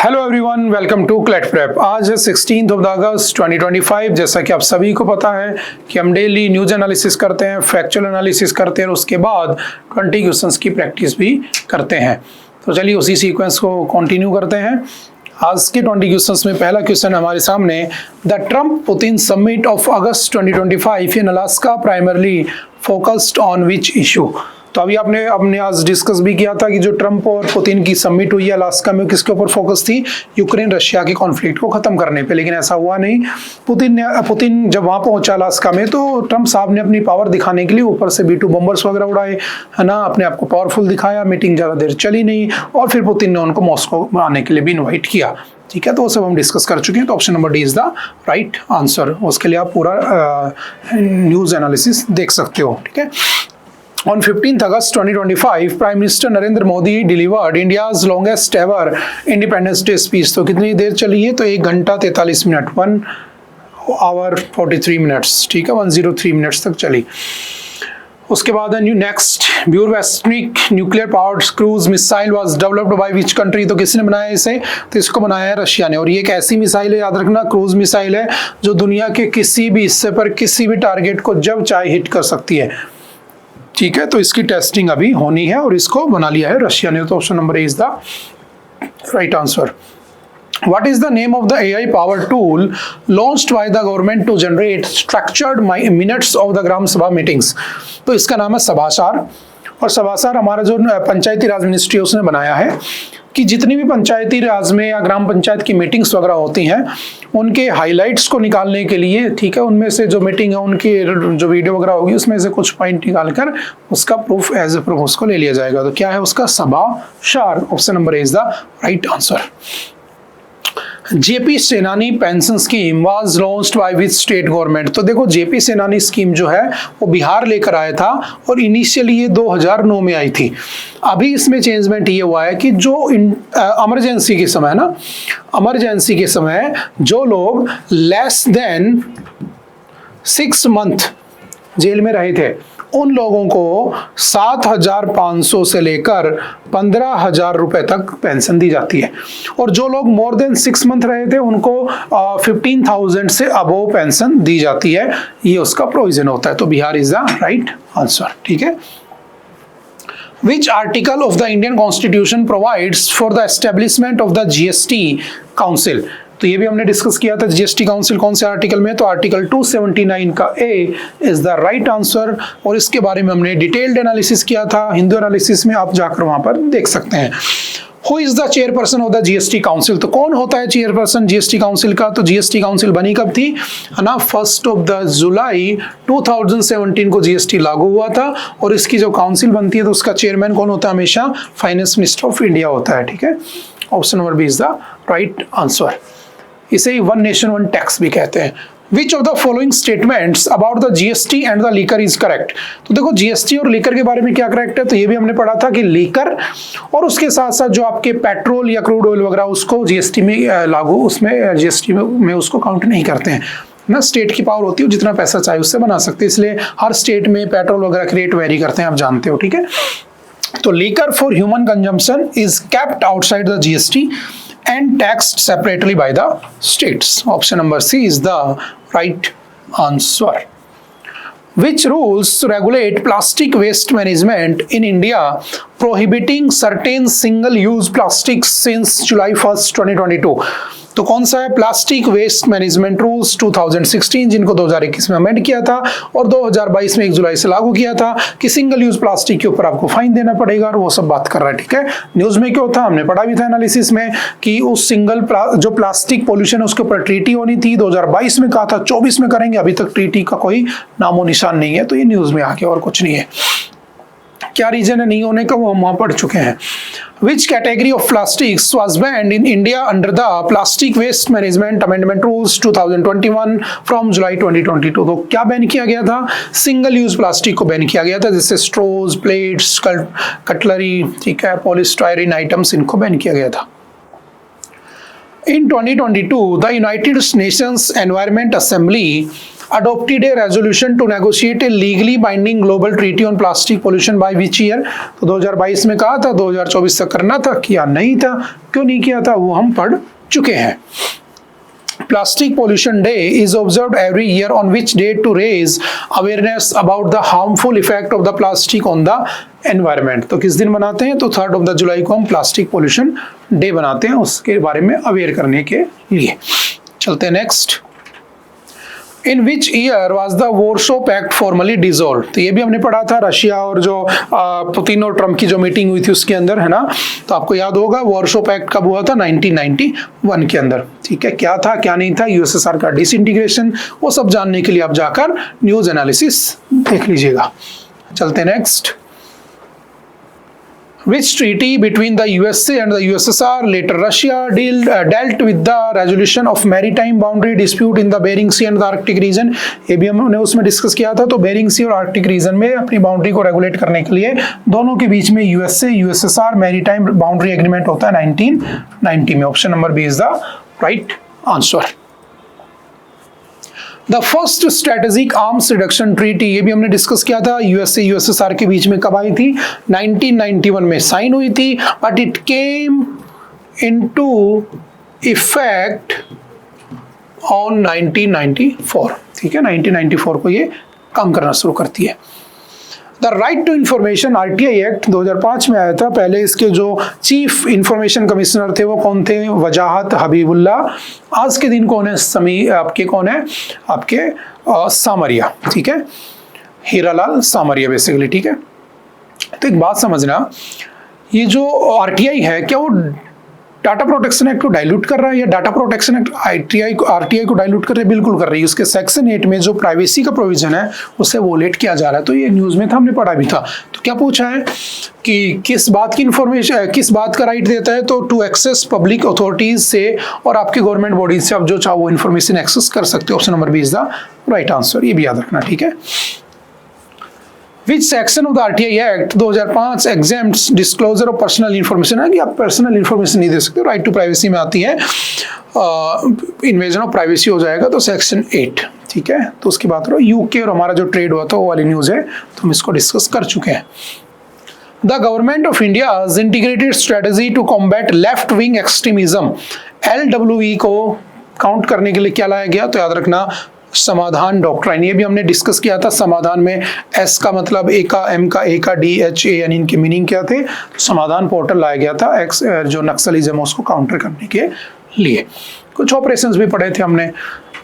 Hello everyone, welcome to CLAT prep. आज है 16 अगस्त 2025। जैसा कि आप सभी को पता है कि हम डेली न्यूज एनालिसिस करते हैं, फैक्चुअल एनालिसिस करते हैं और उसके बाद 20 क्वेश्चंस की प्रैक्टिस भी करते हैं। तो चलिए उसी सीक्वेंस को कंटिन्यू करते हैं। आज के 20 क्वेश्चंस में पहला क्वेश्चन हमारे सामने, the Trump Putin summit of August 2025 in Alaska primarily focused on which issue. तो अभी आपने आज डिस्कस भी किया था कि जो ट्रम्प और पुतिन की समिट हुई है अलास्का में, किसके ऊपर फोकस थी? यूक्रेन रशिया के कॉन्फ्लिक्ट को खत्म करने पे। लेकिन ऐसा हुआ नहीं। पुतिन जब वहां पहुंचा अलास्का में तो ट्रम्प साहब ने अपनी पावर दिखाने के लिए ऊपर से B-2 बॉम्बर्स वगैरह उड़ाए, है ना, अपने आप को पावरफुल दिखाया। मीटिंग ज्यादा देर चली नहीं और फिर पुतिन ने उनको मॉस्को आने के लिए भी इन्वाइट किया। ठीक है, तो वो सब हम डिस्कस कर चुके हैं। तो option number D is the right answer. उसके लिए आप पूरा न्यूज एनालिसिस देख सकते हो। ठीक है। On 15th August 2025, Prime Minister Narendra Modi delivered India's longest ever Independence Day speech। तो कितनी देर चली है? तो 1 घंटा 43 मिनट, 1 hour 43 minutes। ठीक है, 103 मिनट्स तक चली। उसके बाद next, Burevestnik nuclear powered cruise missile was developed by which country. तो किसने बनाया इसे? तो इसको बनाया है रशिया ने। और ये एक ऐसी मिसाइल है, याद रखना, क्रूज मिसाइल है जो दुनिया के किसी भी हिस्से पर किसी भी टारगेट को जब चाहे हिट कर सकती है। ठीक है, तो इसकी टेस्टिंग अभी होनी है और इसको बना लिया है रशिया ने। तो option number A is the right answer. What is the name of the AI powered tool launched by the government to generate structured minutes of the ग्राम सभा मीटिंग्स? तो इसका नाम है सभासार। और सभासार हमारा जो पंचायती राज मिनिस्ट्री है उसने बनाया है कि जितनी भी पंचायती राज में या ग्राम पंचायत की मीटिंग्स वगैरह होती हैं उनके हाइलाइट्स को निकालने के लिए, ठीक है, उनमें से जो मीटिंग है उनकी जो वीडियो वगैरह होगी उसमें से कुछ पॉइंट निकालकर उसका प्रूफ एज ए प्रूफ उसको ले लिया जाएगा। तो क्या है उसका? सभासार। Option number A is the right answer. JP Senani pension scheme was launched by which state government. तो देखो, जेपी सेनानी स्कीम जो है वो बिहार लेकर आया था और इनिशियली ये 2009 में आई थी। अभी इसमें चेंजमेंट ये हुआ है कि जो इमरजेंसी के समय ना, इमरजेंसी के समय जो लोग लेस देन 6 मंथ जेल में रहे थे उन लोगों को 7,500 से लेकर 15,000 रुपए तक पेंशन दी जाती है। और जो लोग मोर देन 6 मंथ रहे थे उनको 15,000 से अबोव पेंशन दी जाती है। ये उसका प्रोविजन होता है। तो Bihar is the right answer. ठीक है। Which article of the Indian Constitution provides for the establishment of the GST Council? तो ये भी हमने डिस्कस किया था। जीएसटी काउंसिल कौन से आर्टिकल में? तो आर्टिकल 279 का ए इज द राइट आंसर। और इसके बारे में हमने डिटेल्ड एनालिसिस किया था हिंदू एनालिसिस में, आप जाकर वहां पर देख सकते हैं। Who is the chairperson of the GST council? तो कौन होता है चेयरपर्सन जीएसटी काउंसिल का? तो जीएसटी काउंसिल बनी कब थी? है ना, 1 जुलाई 2017 को जीएसटी लागू हुआ था। और इसकी जो काउंसिल बनती है तो उसका चेयरमैन कौन होता है? हमेशा फाइनेंस मिनिस्टर ऑफ इंडिया होता है। ठीक है, option number B is the right answer. इसे वन नेशन वन टैक्स भी कहते हैं। Which of the following statements about the GST and the liquor is correct? तो देखो, जीएसटी और लीकर के बारे में क्या करेक्ट है? तो ये भी हमने पढ़ा था कि लीकर और उसके साथ साथ जो आपके पेट्रोल या क्रूड ऑयल वगैरह उसको जीएसटी में लागू, उसमें जीएसटी में उसको काउंट नहीं करते हैं ना। स्टेट की पावर होती है, जितना पैसा चाहे उससे बना सकते हैं, इसलिए हर स्टेट में पेट्रोल वगैरह के रेट वेरी करते हैं, आप जानते हो। ठीक है, तो liquor for human consumption is kept outside the GST and taxed separately by the states. Option number C is the right answer. Which rules regulate plastic waste management in India, prohibiting certain single-use plastics since July 1st, 2022? तो कौन सा है? Plastic waste management rules 2016, जिनको 2021 में amend किया था और 2022 में 1 जुलाई से लागू किया था कि सिंगल यूज प्लास्टिक के ऊपर आपको फाइन देना पड़ेगा और वो सब बात कर रहा है। ठीक है, न्यूज में क्यों था? हमने पढ़ा भी था एनालिसिस में कि उस जो प्लास्टिक पोल्यूशन है उसके ऊपर ट्रीटी होनी थी। 2022 में कहा था, 24 में करेंगे। अभी तक ट्रीटी का कोई नामो निशान नहीं है। तो ये न्यूज में आके और कुछ नहीं है। क्या रीजन है नहीं होने का वो हम वहां पढ़ चुके हैं। Which category of plastics was banned in India under the Plastic Waste Management Amendment Rules 2021 from July 2022? तो क्या बैन किया गया था? सिंगल यूज प्लास्टिक को बैन किया गया था, जैसे स्ट्रोज, प्लेट्स, कटलरी, ठीक है, पॉलीस्टायरीन आइटम्स, इनको बैन किया गया था। In 2022, the United Nations Environment Assembly adopted a resolution to negotiate a legally binding global treaty on plastic pollution by which year? तो 2022 में कहा था, 2024 तक करना था, किया नहीं था। क्यों नहीं किया था वो हम पढ़ चुके हैं। Plastic Pollution Day is observed every year on which date to raise awareness about the harmful effect of the plastic on the environment? तो किस दिन मनाते हैं? तो 3rd जुलाई को हम प्लास्टिक पोल्यूशन डे बनाते हैं, उसके बारे में अवेयर करने के लिए। चलते हैं next. In which year was the Warsaw pact formally dissolve? तो ये भी हमने पढ़ा था, रशिया और जो पुतिन और ट्रम्प की जो मीटिंग हुई थी उसके अंदर, है ना। तो आपको याद होगा वॉर्सो पैक्ट कब हुआ था? 1991 के अंदर। ठीक है, क्या था क्या नहीं था, यूएसएसआर का डिसइंटीग्रेशन, वो सब जानने के लिए आप जाकर न्यूज एनालिसिस देख लीजिएगा। चलते next. Which treaty between the USA and the USSR, later Russia, dealt with the resolution of maritime boundary dispute in the Bering Sea and the Arctic region? ये भी हमने उसमें डिस्कस किया था। तो बेरिंग सी और आर्कटिक रीजन में अपनी बाउंड्री को रेगुलेट करने के लिए दोनों के बीच में USA USSR maritime boundary agreement होता है 1990 में। Option number B is the right answer. The first strategic arms reduction treaty, ये भी हमने डिस्कस किया था, यूएसए यूएसएसआर के बीच में कब आई थी? 1991 में साइन हुई थी, but it came into effect on 1994। ठीक है, 1994 को ये काम करना शुरू करती है। The right to information RTI act 2005 में आया था। पहले इसके जो चीफ इंफॉर्मेशन कमिश्नर थे वो कौन थे? वजाहत हबीबुल्ला। आज के दिन कौन है? आपके कौन है? आपके सामरिया। ठीक है, हीरालाल सामरिया बेसिकली। ठीक है, तो एक बात समझना, ये जो आरटीआई है क्या वो डाटा प्रोटेक्शन एक्ट को डाइल्यूट कर रहा है, या डाटा प्रोटेक्शन एक्ट आरटीआई को डाइल्यूट कर रहा है? बिल्कुल कर रही है। उसके सेक्शन 8 में जो प्राइवेसी का प्रोविजन है उसे वोलेट किया जा रहा है। तो ये न्यूज में था, हमने पढ़ा भी था। तो क्या पूछा है कि किस बात की इंफॉर्मेशन, किस बात का राइट देता है? तो टू एक्सेस पब्लिक अथॉरिटीज से और आपके गवर्नमेंट बॉडीज से आप जो चाहो वो इन्फॉर्मेशन एक्सेस कर सकते हो। Option number B is the right answer, ये भी याद रखना। ठीक है, Which section of the RTI Act 2005 exempts disclosure of personal information? है कि आप पर्सनल इंफॉर्मेशन नहीं दे सकते, राइट टू प्राइवेसी में आती है, इन्वेजन ऑफ प्राइवेसी हो जाएगा तो सेक्शन 8। ठीक है, तो उसकी बात करो। यूके और हमारा जो ट्रेड हुआ था वो वाली न्यूज है, तो हम इसको डिस्कस कर चुके हैं। The government of India's integrated strategy to combat left wing extremism, LWE को काउंट करने के लिए क्या लाया गया? तो याद रखना समाधान डॉक्ट्राइन। ये भी हमने डिस्कस किया था। समाधान में एस का मतलब ए का, एम का, ए का, डी, एच, ए, यानी इनके मीनिंग क्या थे? समाधान पोर्टल लाया गया था एक्स जो नक्सलिज्म उसको काउंटर करने के लिए। कुछ ऑपरेशंस भी पढ़े थे हमने।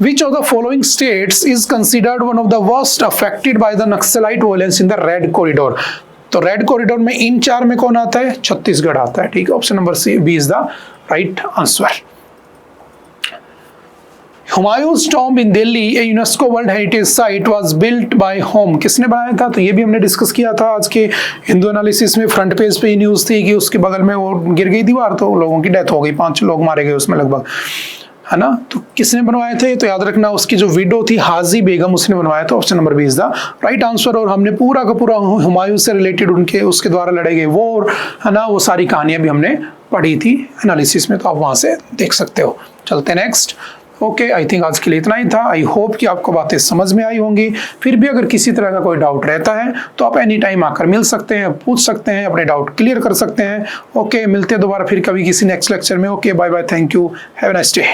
Which of the following states is considered one of the worst affected by the Naxalite violence in the Red Corridor? तो रेड कॉरिडोर में इन 4 में कौन आता है? छत्तीसगढ़ आता है। ठीक है, option number C B is the right answer. Humayun's tomb in Delhi, a UNESCO World Heritage Site, was built by whom? किसने बनाया था? तो ये भी हमने डिस्कस किया था आज के हिंदू एनालिसिस में। फ्रंट पेज पे न्यूज थी कि उसके बगल में वो गिर गई दीवार, तो लोगों की डेथ हो गई, 5 लोग मारे गए उसमें लगभग, है ना। तो किसने बनवाए थे? तो याद रखना उसकी जो विडो थी हाजी बेगम, उसने बनवाया था। Option number B is the right answer. और हमने पूरा का पूरा हुमायूं से रिलेटेड उसके द्वारा लड़े गए वॉर, है ना, वो सारी कहानियां भी हमने पढ़ी थी एनालिसिस में, तो आप वहां से देख सकते हो। चलते नेक्स्ट। ओके, आई थिंक आज के लिए इतना ही था। आई होप कि आपको बातें समझ में आई होंगी। फिर भी अगर किसी तरह का कोई डाउट रहता है तो आप एनी टाइम आकर मिल सकते हैं, पूछ सकते हैं, अपने डाउट क्लियर कर सकते हैं। ओके, मिलते हैं दोबारा फिर कभी किसी नेक्स्ट लेक्चर में। Okay, bye bye, thank you, have a nice day.